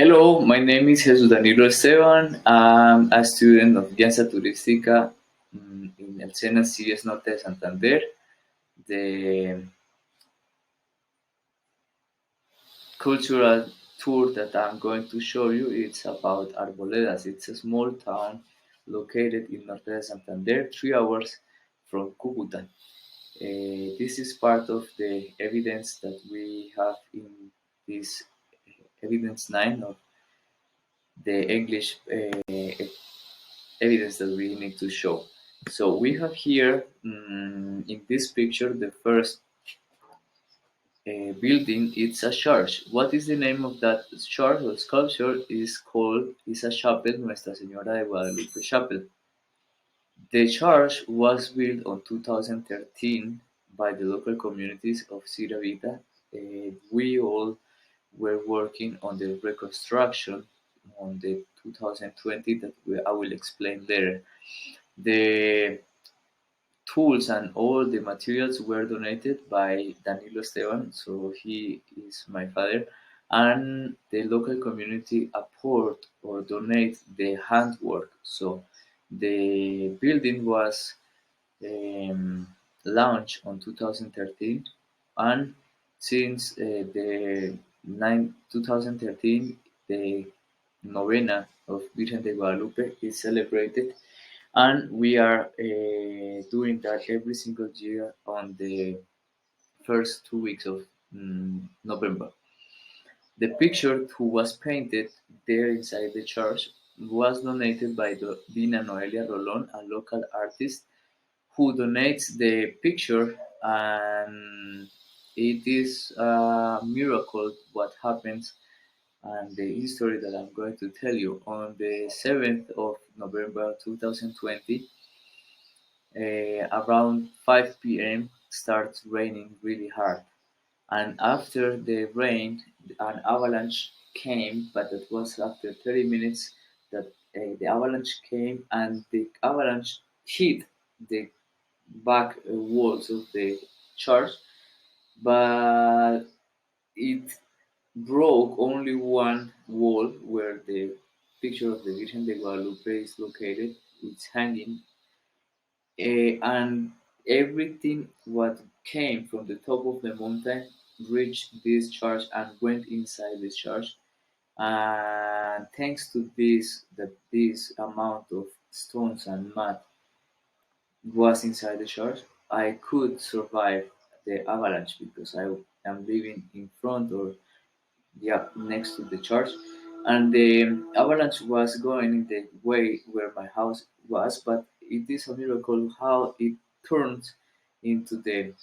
Hello, my name is Danilo Esteban. I'm a student of Guianza Turística in el SENA CS Norte de Santander. The cultural tour that I'm going to show you is about Arboledas. It's a small town located in Norte de Santander, 3 hours from Cucuta. This is part of the evidence that we have in this evidence 9 of the English evidence that we need to show. So we have here in this picture the first building. It's a church. What is the name of that church or sculpture? Is a chapel, Nuestra Señora de Guadalupe Chapel. The church was built on 2013 by the local communities of Sierra Vita. We all were working on the reconstruction on the 2020 that I will explain later. The tools and all the materials were donated by Danilo Esteban, so he is my father, and the local community apport or donate the handwork. So the building was um, launched on 2013, and since the 2013, the novena of Virgen de Guadalupe is celebrated, and we are doing that every single year on the first 2 weeks of November. The picture who was painted there inside the church was donated by Dina Noelia Rolon, a local artist who donates the picture, and it is a miracle what happens and the history that I'm going to tell you. On the 7th of November 2020, around 5 p.m. starts raining really hard. And after the rain, an avalanche came, but that was after 30 minutes that the avalanche came, and the avalanche hit the back walls of the church, but it broke only one wall where the picture of the Virgen de Guadalupe is located. It's hanging, and everything what came from the top of the mountain reached this church and went inside the church. And thanks to this amount of stones and mud was inside the church, I could survive the avalanche because I am living in front or yeah next to the church, and the avalanche was going in the way where my house was, but it is a miracle how it turned into the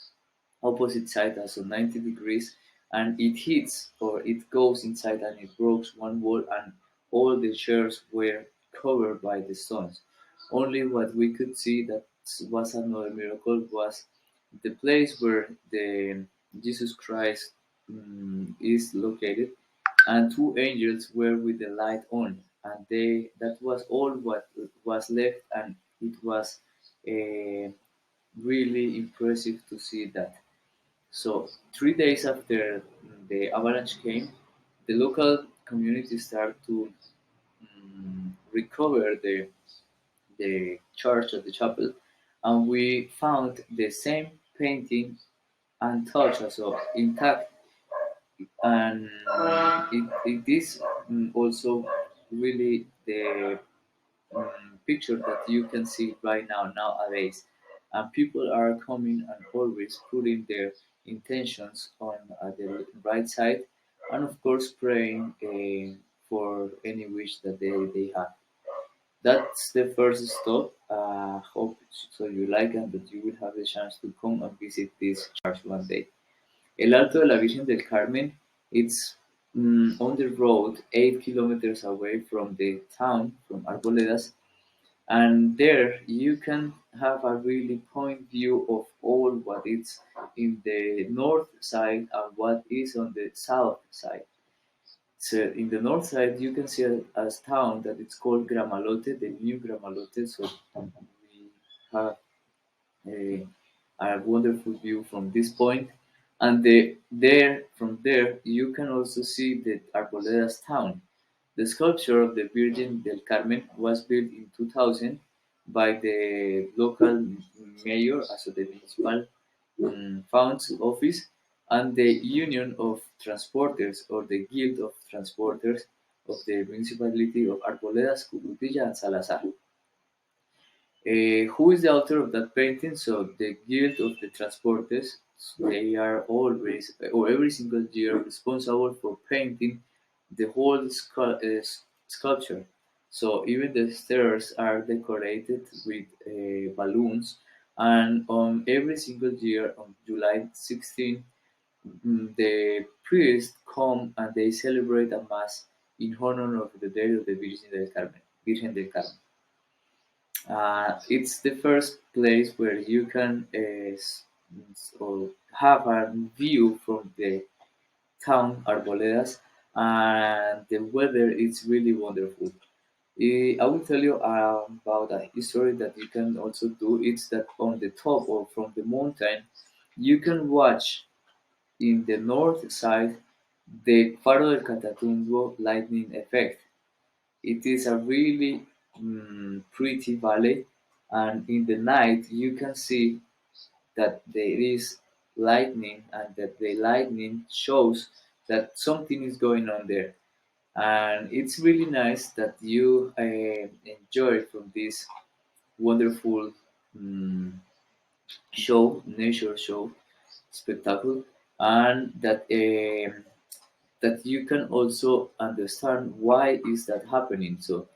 opposite side, also 90 degrees, and it hits or it goes inside and it breaks one wall, and all the chairs were covered by the stones. Only what we could see that was another miracle was the place where the Jesus Christ is located, and two angels were with the light on, and they that was all what was left, and it was uh, really impressive to see that. So 3 days after the avalanche came, the local community started to recover the church or the chapel, and we found the same painting untouched, so intact, and it is also really the picture that you can see right now nowadays. And people are coming and always putting their intentions on the right side, and of course praying for any wish that they have. That's the first stop. Hope so you like and that you will have the chance to come and visit this church one day. El Alto de la Virgen del Carmen, it's on the road 8 kilometers away from the town, from Arboledas, and there you can have a really point view of all what is in the north side and what is on the south side. So in the north side you can see a town that it's called Gramalote, the new Gramalote. So we have a wonderful view from this point, and from there you can also see the Arboledas town. The sculpture of the Virgin del Carmen was built in 2000 by the local mayor, also the municipal funds office, and the Union of Transporters or the Guild of Transporters of the municipality of Arboledas Cultural and Salazar. Who is the author of that painting? So the Guild of the Transportes, they are always or every single year responsible for painting the whole sculpture. So even the stairs are decorated with balloons, and on every single year on July 16, the priests come and they celebrate a mass in honor of the day of the Virgin del Carmen. Virgen del Carmen. It's the first place where you can or have a view from the town Arboledas, and the weather is really wonderful. I will tell you about a history that you can also do. It's that on the top or from the mountain, you can watch in the north side the Faro del Catatumbo lightning effect. It is a really pretty valley, and in the night you can see that there is lightning, and that the lightning shows that something is going on there. And it's really nice that you enjoy from this wonderful um, show, nature show, spectacle, and that you can also understand why is that happening. So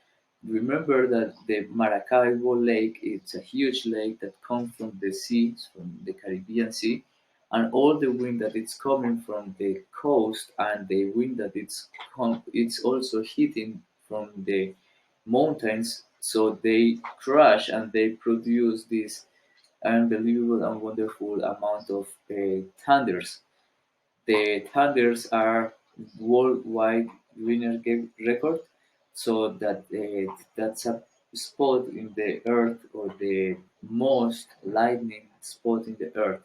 remember that the Maracaibo Lake, it's a huge lake that comes from the sea, from the Caribbean Sea, and all the wind that it's coming from the coast and the wind that it's also hitting from the mountains. So they crash and they produce this unbelievable and wonderful amount of thunders. The Thunders are worldwide winner record, so that's a spot in the earth or the most lightning spot in the earth.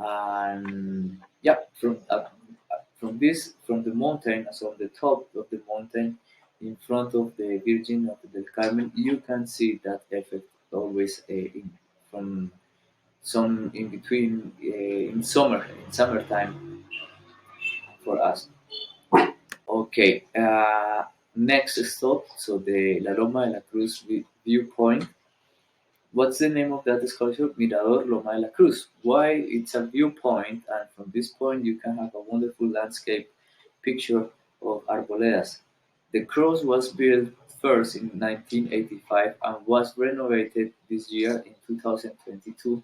And yeah, from the mountain, so on the top of the mountain, in front of the Virgin of the Carmen, you can see that effect always from some in between in summertime for us. Okay, next stop, so the La Loma de la Cruz viewpoint. What's the name of that sculpture? Mirador Loma de la Cruz. Why? It's a viewpoint, and from this point you can have a wonderful landscape picture of Arboledas. The cross was built first in 1985 and was renovated this year in 2022,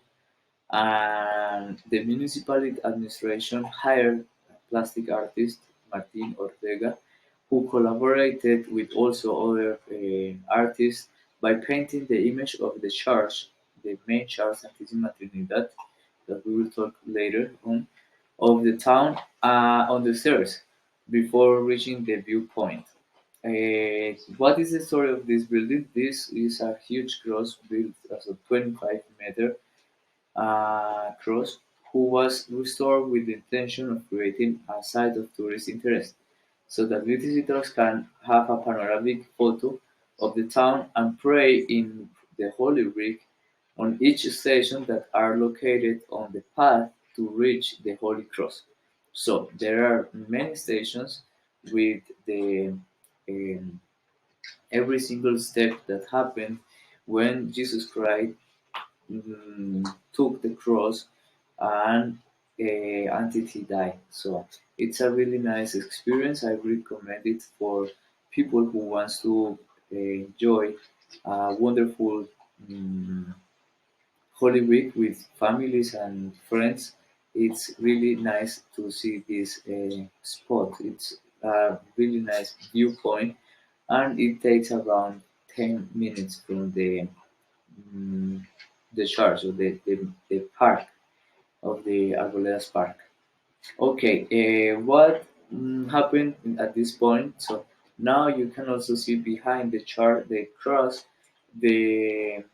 and the municipality administration hired plastic artist Martin Ortega, who collaborated with also other artists by painting the image of the church, the main church Santísima Trinidad, that we will talk later on, of the town on the stairs before reaching the viewpoint. What is the story of this building? This is a huge cross built as a 25-meter cross, who was restored with the intention of creating a site of tourist interest, so that visitors can have a panoramic photo of the town and pray in the Holy Week on each station that are located on the path to reach the Holy Cross. So there are many stations with the um, every single step that happened when Jesus Christ took the cross and until he died. So it's a really nice experience. I recommend it for people who wants to enjoy a wonderful Holy Week with families and friends. It's really nice to see this spot. It's a really nice viewpoint, and it takes around 10 minutes from mm, the church or the park of the Arboledas Park. Okay, what happened at this point? So now you can also see behind the chart, the cross, the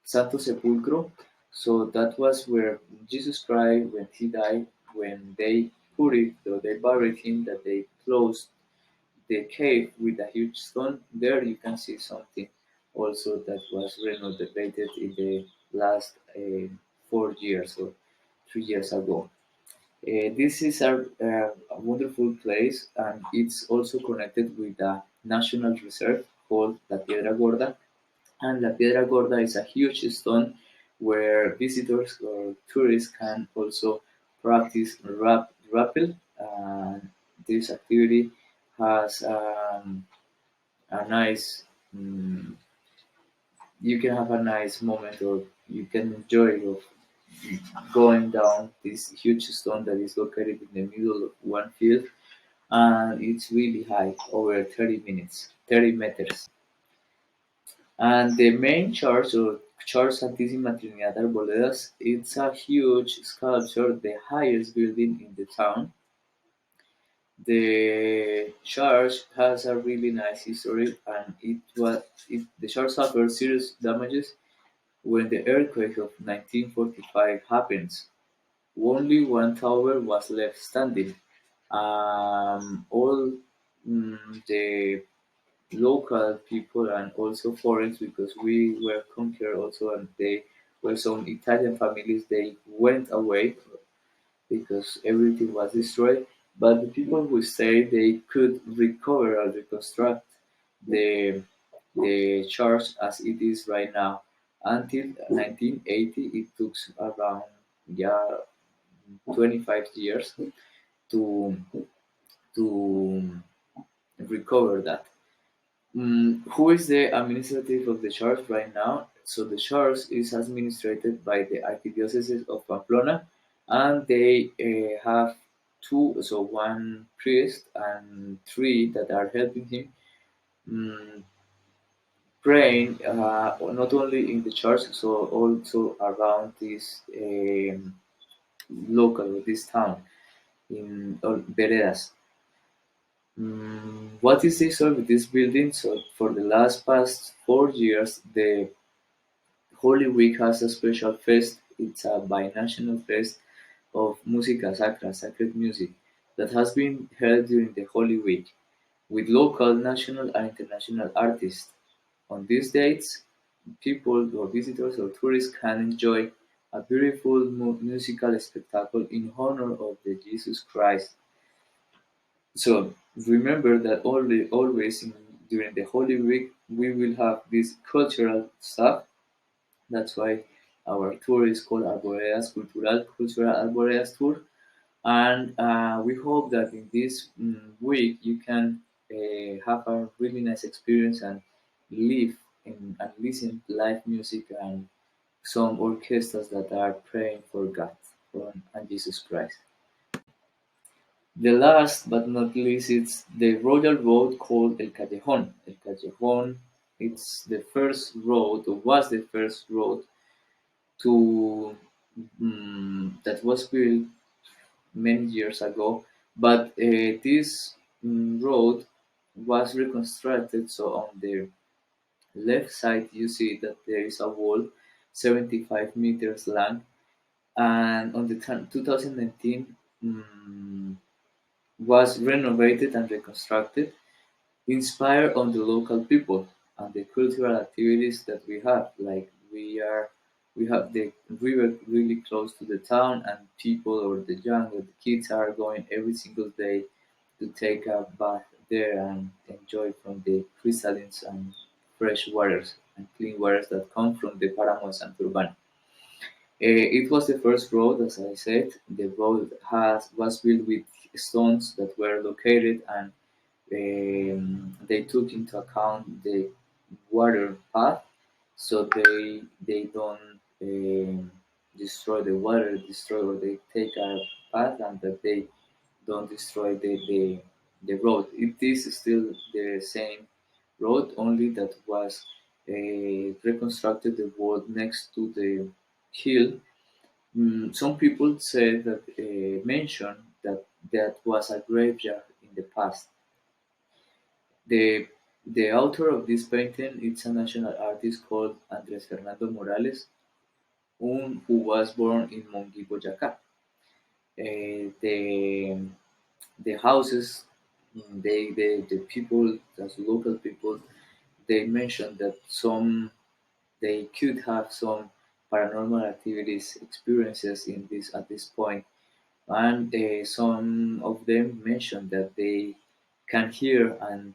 Santo Sepulcro. So that was where Jesus Christ, when he died, when they put it, or they buried him, that they closed the cave with a huge stone. There you can see something also that was renovated in the last 4 years or 3 years ago. This is a wonderful place, and it's also connected with a national reserve called La Piedra Gorda. And La Piedra Gorda is a huge stone where visitors or tourists can also practice rappel. This activity has a nice, mm, you can have a nice moment, or you can enjoy of going down this huge stone that is located in the middle of one field, and it's really high, over 30 meters. And the main church, or Church Santísima Trinidad Arboledas, it's a huge sculpture, the highest building in the town. The church has a really nice history, and the church suffered serious damages when the earthquake of 1945 happens. Only one tower was left standing. All the local people and also foreigners, because we were conquered also, and they were some Italian families, they went away because everything was destroyed. But the people who stayed, they could recover and reconstruct the the church as it is right now. Until 1980, it took around, yeah, 25 years to to recover that. Who is the administrative of the church right now? So the church is administered by the Archdiocese of Pamplona, and they have two, so one priest and three that are helping him, um, praying, not only in the church, so also around this local, this town in Veredas. What is the history with this building? So for the last past 4 years, the Holy Week has a special fest. It's a binational fest of musica sacra, sacred music, that has been held during the Holy Week with local, national, and international artists. On these dates, people or visitors or tourists can enjoy a beautiful musical spectacle in honor of the Jesus Christ. So remember that always during the Holy Week we will have this cultural stuff. That's why our tour is called Arboledas Cultural Arboledas Tour. And we hope that in this week you can have a really nice experience and live and listen to live music and some orchestras that are praying for God and Jesus Christ. The last but not least, it's the royal road called El Callejón. El Callejón, it's the first road, or was the first road to that was built many years ago, but this road was reconstructed. So on the left side, you see that there is a wall, 75 meters long, and on the 2019 was renovated and reconstructed, inspired on the local people and the cultural activities that we have. Like we have the river really close to the town, and people or the young or the kids are going every single day to take a bath there and enjoy from the crystalline and fresh waters and clean waters that come from the Paramo de Santurban. It was the first road, as I said. The road was built with stones that were located, and they took into account the water path, so they don't destroy the water, destroy, or they take a path, and that they don't destroy the road. It is still the same road, only that was reconstructed the wall next to the hill. Some people say that mention that that was a graveyard in the past. The the author of this painting is a national artist called Andres Fernando Morales, who was born in Mongi, Boyacá. The houses The people, as local people, they mentioned that some they could have some paranormal activities experiences in this at this point, and some of them mentioned that they can hear, and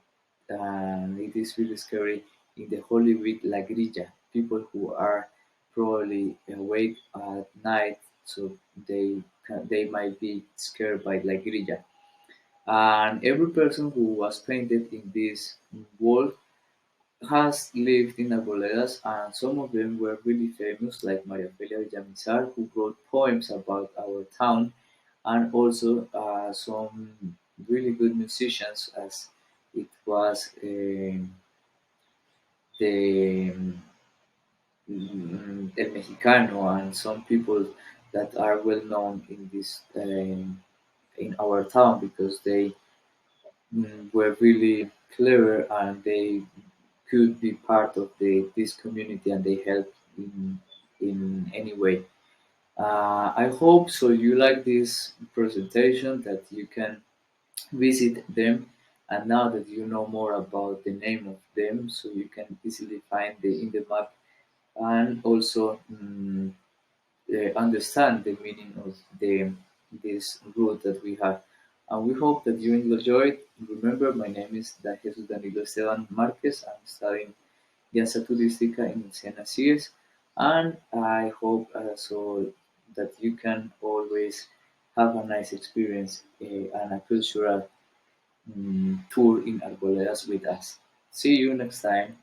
it is really scary in the Holy Week La Grilla, people who are probably awake at night, so they might be scared by La Grilla. And every person who was painted in this wall has lived in Arboledas, and some of them were really famous, like Maria Felia Villamizar, who wrote poems about our town, and also some really good musicians, as it was the El Mexicano, and some people that are well known in this in our town because they were really clever, and they could be part of this community, and they help in any way. I hope so you like this presentation, that you can visit them, and now that you know more about the name of them, so you can easily find the in the map, and also understand the meaning of this route that we have. And we hope that you enjoyed. Remember, my name is Jesus Danilo Esteban Marquez. I'm studying Piazza Turística in Siena CS, and I hope so that you can always have a nice experience and a cultural tour in Arboledas with us. See you next time.